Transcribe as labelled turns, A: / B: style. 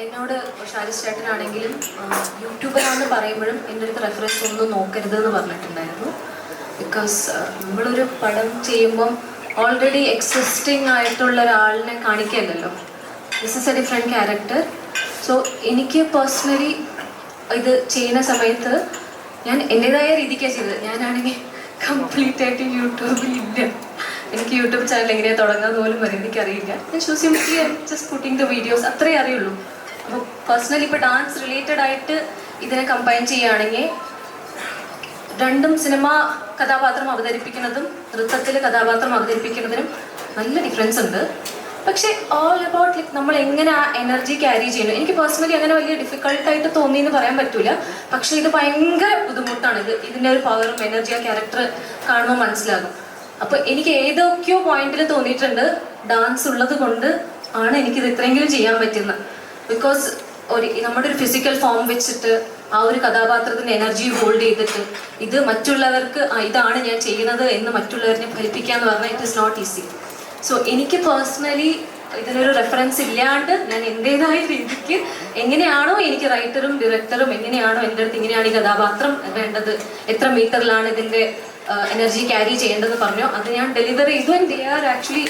A: എന്നോട് ഷാരിസ് ചേട്ടനാണെങ്കിലും യൂട്യൂബറാണെന്ന് പറയുമ്പോഴും എൻ്റെ അടുത്ത് റെഫറൻസ് ഒന്നും നോക്കരുത് എന്ന് പറഞ്ഞിട്ടുണ്ടായിരുന്നു. ബിക്കോസ് നമ്മളൊരു പടം ചെയ്യുമ്പം ഓൾറെഡി എക്സിസ്റ്റിംഗ് ആയിട്ടുള്ള ഒരാളിനെ കാണിക്കല്ലോ. This is a different character. So എനിക്ക് പേഴ്സണലി ഇത് ചെയ്യുന്ന സമയത്ത് ഞാൻ എൻ്റെതായ രീതിക്കാണ് ചെയ്തത്. ഞാനാണെങ്കിൽ കംപ്ലീറ്റ് ആയിട്ട് യൂട്യൂബിലില്ല. എനിക്ക് യൂട്യൂബ് ചാനൽ എങ്ങനെയാണ് തുടങ്ങാന്ന് പോലും വരെ എനിക്കറിയില്ല. ഞാൻ simply just putting the videos, അത്രേ അറിയുള്ളൂ. അപ്പോൾ പേഴ്സണലി ഇപ്പോൾ ഡാൻസ് റിലേറ്റഡ് ആയിട്ട് ഇതിനെ കമ്പൈൻ ചെയ്യുകയാണെങ്കിൽ രണ്ടും സിനിമ കഥാപാത്രം അവതരിപ്പിക്കുന്നതും നൃത്തത്തിൽ കഥാപാത്രം അവതരിപ്പിക്കുന്നതിനും നല്ല ഡിഫറൻസ് ഉണ്ട്. പക്ഷേ ഓൾ അബൌട്ട് ലൈക്ക് നമ്മൾ എങ്ങനെ ആ എനർജി ക്യാരി ചെയ്യണം. എനിക്ക് പേഴ്സണലി അങ്ങനെ വലിയ ഡിഫിക്കൾട്ടായിട്ട് തോന്നിയെന്ന് പറയാൻ പറ്റൂല. പക്ഷേ ഇത് ഭയങ്കര ബുദ്ധിമുട്ടാണ്. ഇതിൻ്റെ ഒരു പവറും എനർജി ആ ക്യാരക്ടർ കാണുമ്പോൾ മനസ്സിലാകും. അപ്പോൾ എനിക്ക് ഏതൊക്കെയോ പോയിന്റിൽ തോന്നിയിട്ടുണ്ട് ഡാൻസ് ഉള്ളത് കൊണ്ട് ആണ് എനിക്കിത് ഇത്രയെങ്കിലും ചെയ്യാൻ പറ്റുന്നത്. ബിക്കോസ് നമ്മുടെ ഒരു ഫിസിക്കൽ ഫോം വെച്ചിട്ട് ആ ഒരു കഥാപാത്രത്തിൻ്റെ എനർജി ഹോൾഡ് ചെയ്തിട്ട് ഇത് മറ്റുള്ളവർക്ക് ഇതാണ് ഞാൻ ചെയ്യുന്നത് എന്ന് മറ്റുള്ളവരെ ഫലിപ്പിക്കുക എന്ന് പറഞ്ഞാൽ it is not easy. So എനിക്ക് പേഴ്സണലി ഇതിനൊരു റെഫറൻസ് ഇല്ലാണ്ട് ഞാൻ എൻ്റെതായ രീതിക്ക് എങ്ങനെയാണോ എനിക്ക് റൈറ്ററും ഡയറക്ടറും എങ്ങനെയാണോ എൻ്റെ അടുത്ത് ഇങ്ങനെയാണ് ഈ കഥാപാത്രം വേണ്ടത്, എത്ര മീറ്ററിലാണ് ഇതിൻ്റെ എനർജി ക്യാരി ചെയ്യേണ്ടതെന്ന് പറഞ്ഞോ അത് ഞാൻ ഡെലിവർ ചെയ്തു. And they are actually